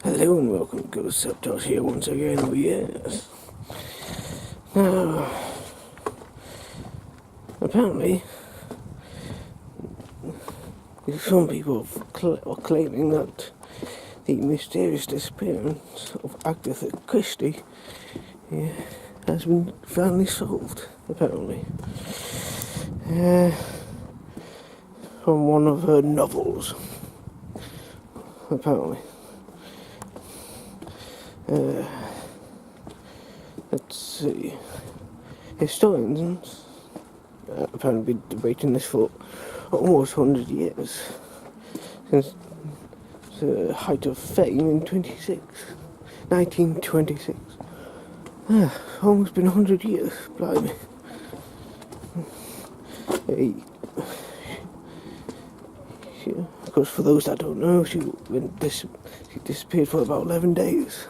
Hello and welcome to TheGhostOfSabotage here once again. Oh yes. Now, apparently, some people are claiming that the mysterious disappearance of Agatha Christie has been finally solved, apparently. From one of her novels, apparently. Let's see. Historians apparently been debating this for almost 100 years, since the height of fame in 1926. Almost been 100 years, blimey. Of course, for those that don't know, she disappeared for about 11 days.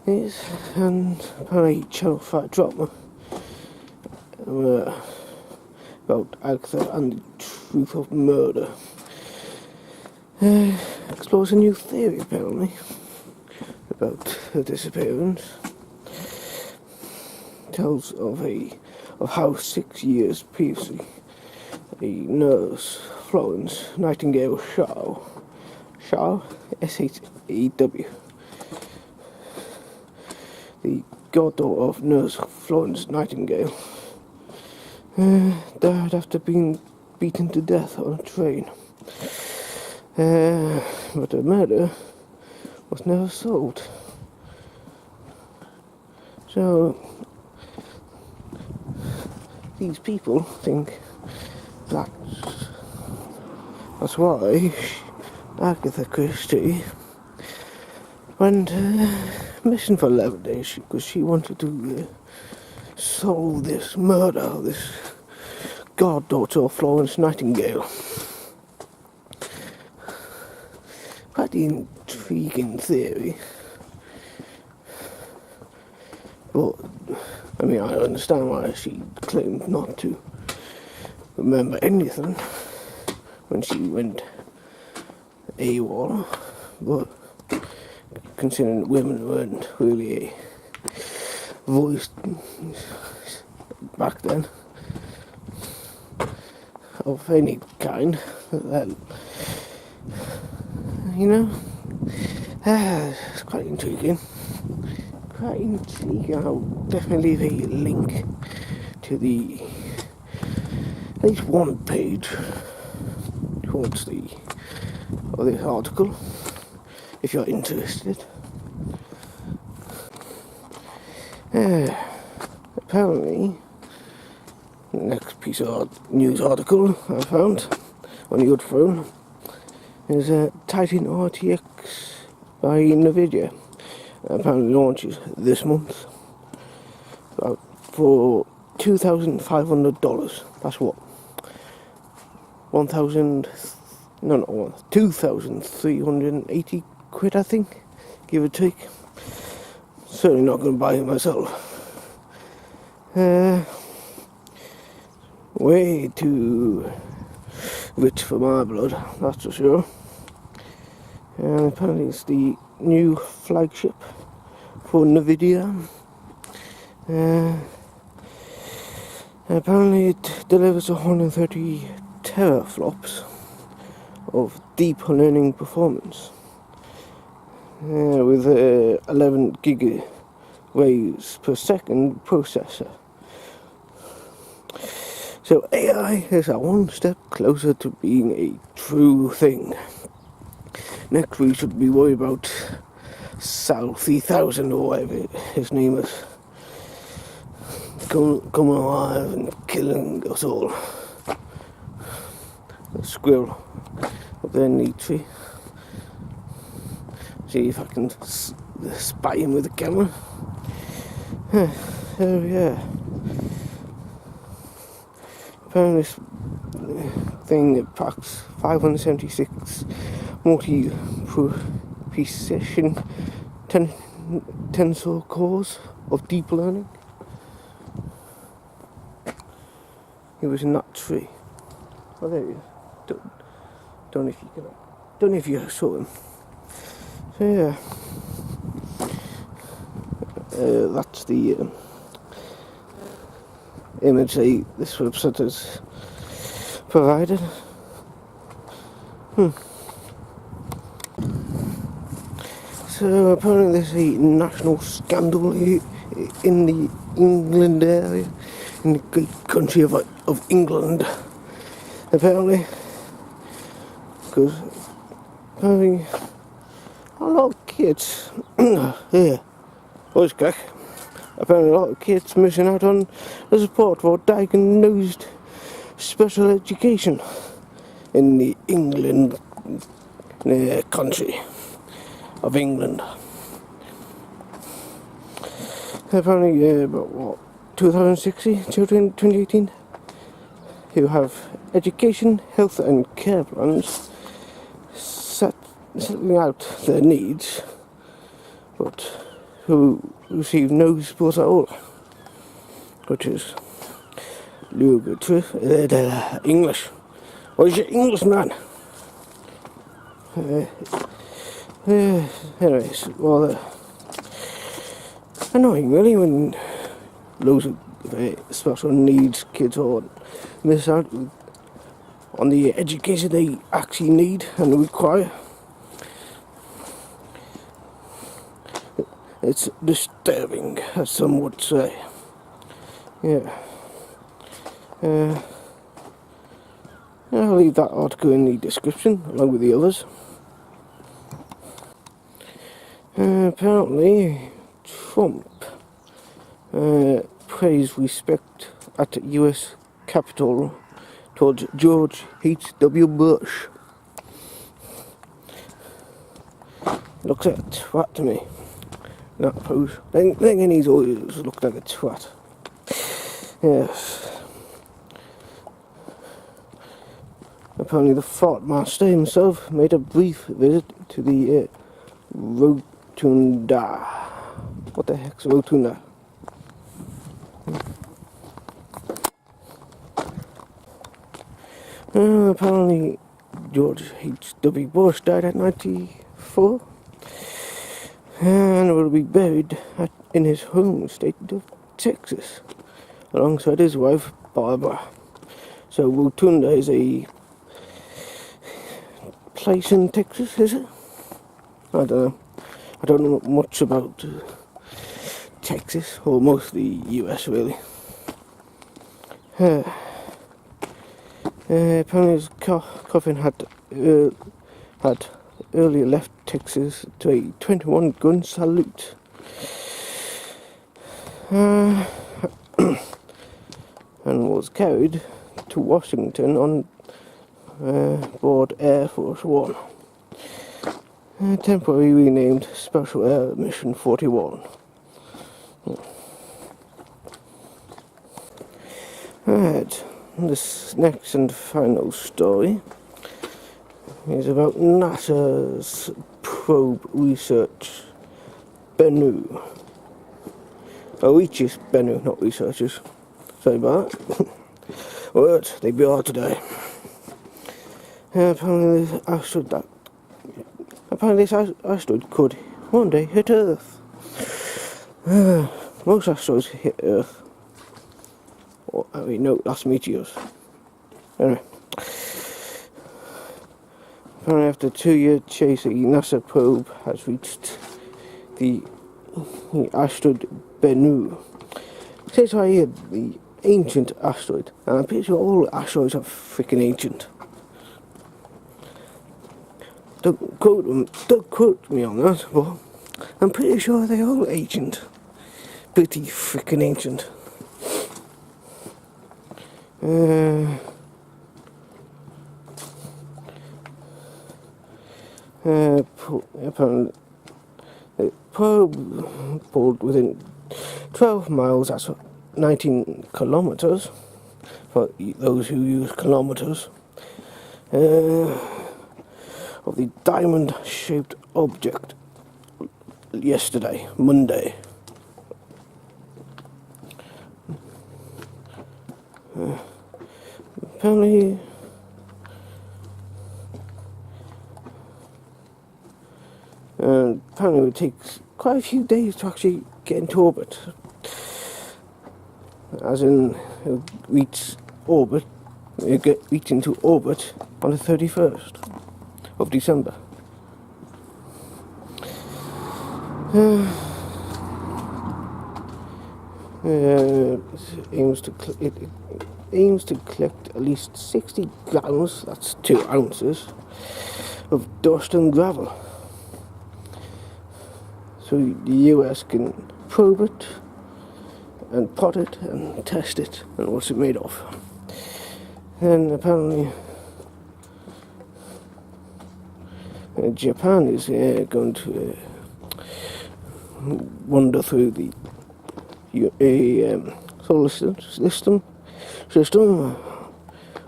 Yes, and apparently Channel 5 drama about Agatha and the truth of murder explores a new theory, apparently, about her disappearance. Tells of how 6 years previously a nurse, Florence Nightingale Shaw, S-H-A-W, the goddaughter of nurse Florence Nightingale, died after being beaten to death on a train. But the murder was never solved. So these people think that's why Agatha Christie went missing for 11 days, because she wanted to solve this murder of this goddaughter of Florence Nightingale. Quite an intriguing theory. But, I mean, I understand why she claimed not to remember anything when she went AWOL, but considering women weren't really a voice back then of any kind, it's quite intriguing. I'll definitely leave a link to at least one page towards this article, if you're interested. Apparently, the next piece of news article I found on the other phone is a Titan RTX by Nvidia. Apparently launches this month for $2,500. That's what? 2,380 quid, I think, give or take. Certainly not going to buy it myself. Way too rich for my blood, that's for sure. And apparently it's the new flagship for Nvidia. Apparently it delivers 130 teraflops of deep learning performance with 11 gigawaves per second processor. So AI is one step closer to being a true thing. Next we should be worried about Sal 3000 or whatever his name is coming alive and killing us all. The squirrel up there in the tree. See if I can spy him with the camera. Oh yeah. Apparently this thing packs 576 multi-precision tensor cores of deep learning. He was in that tree. Oh, there he is. Don't know if you saw him. So yeah, that's the image this website has provided. So apparently there's a national scandal in the England area, in the great country of England, apparently, because apparently a lot of kids, yeah, voice crack, apparently a lot of kids missing out on the support for diagnosed special education in the England country of England. Apparently, about what, 2060 children, 2018, who have education, health, and care plans setting out their needs, but who receive no support at all, which is ludicrous. English. What is your English, man? Anyways, well, annoying really when loads of special needs kids all miss out on the education they actually need and require. It's disturbing, as some would say. Yeah. I'll leave that article in the description along with the others. Apparently, Trump praised respect at US Capitol towards George H.W. Bush. Looks like a twat to me. That pose. Thinking he's always looked like a twat. Yes. Apparently the fart master himself made a brief visit to the Rotunda. What the heck's Rotunda? Apparently George H.W. Bush died at 94 and will be buried in his home state of Texas alongside his wife Barbara. So Rotunda is a place in Texas, is it? I don't know. I don't know much about Texas, or most of the US really. Apparently his coffin had earlier left Texas to a 21-gun salute. And was carried to Washington on board Air Force One, temporarily renamed Special Air Mission 41. Right, this next and final story is about NASA's Prob research Bennu. Oh, each is Bennu, not researchers. Sorry about that. Words, they be hard today. Apparently this asteroid could one day hit Earth. Most asteroids hit Earth. I mean, no, that's meteors. Anyway. Apparently after a 2-year chase, the NASA probe has reached the asteroid Bennu. It says right here, the ancient asteroid. And I'm pretty sure all asteroids are freaking ancient. Don't quote me on that, but I'm pretty sure they're all ancient. Pretty freaking ancient. Apparently, the probe pulled within 12 miles, that's 19 kilometers, for those who use kilometers, of the diamond-shaped object yesterday, Monday. Apparently, And apparently it takes quite a few days to actually get into orbit. As in, it'll reach into orbit on the 31st of December. It aims to collect at least 60 grams, that's 2 ounces, of dust and gravel. So the US can probe it and pot it and test it and what's it made of. And apparently Japan is going to wander through the solar system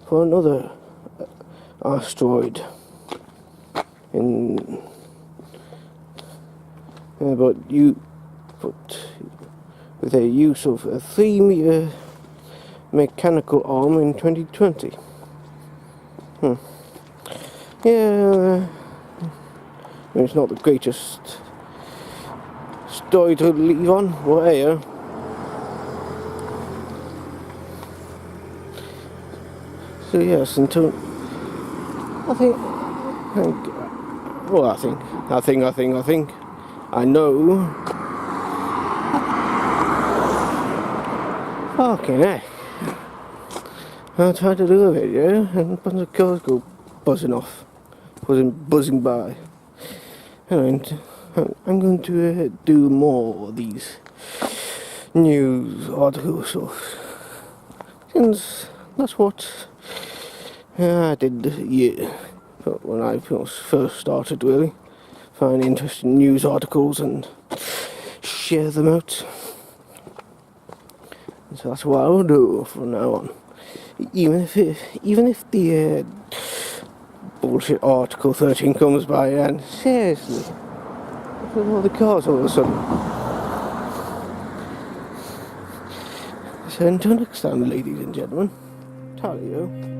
for another asteroid but with a use of a 3-meter mechanical arm in 2020. Yeah, it's not the greatest story to leave on, but hey, so yes, until I know. Fucking heck. I tried to do a video and a bunch of cars go buzzing by. And I'm going to do more of these news articles, since that's what I did when I first started, really. Find interesting news articles and share them out. So that's what I'll do from now on. Even if the bullshit Article 13 comes by, and seriously, look at all the cars all of a sudden. So until next time, ladies and gentlemen, talio.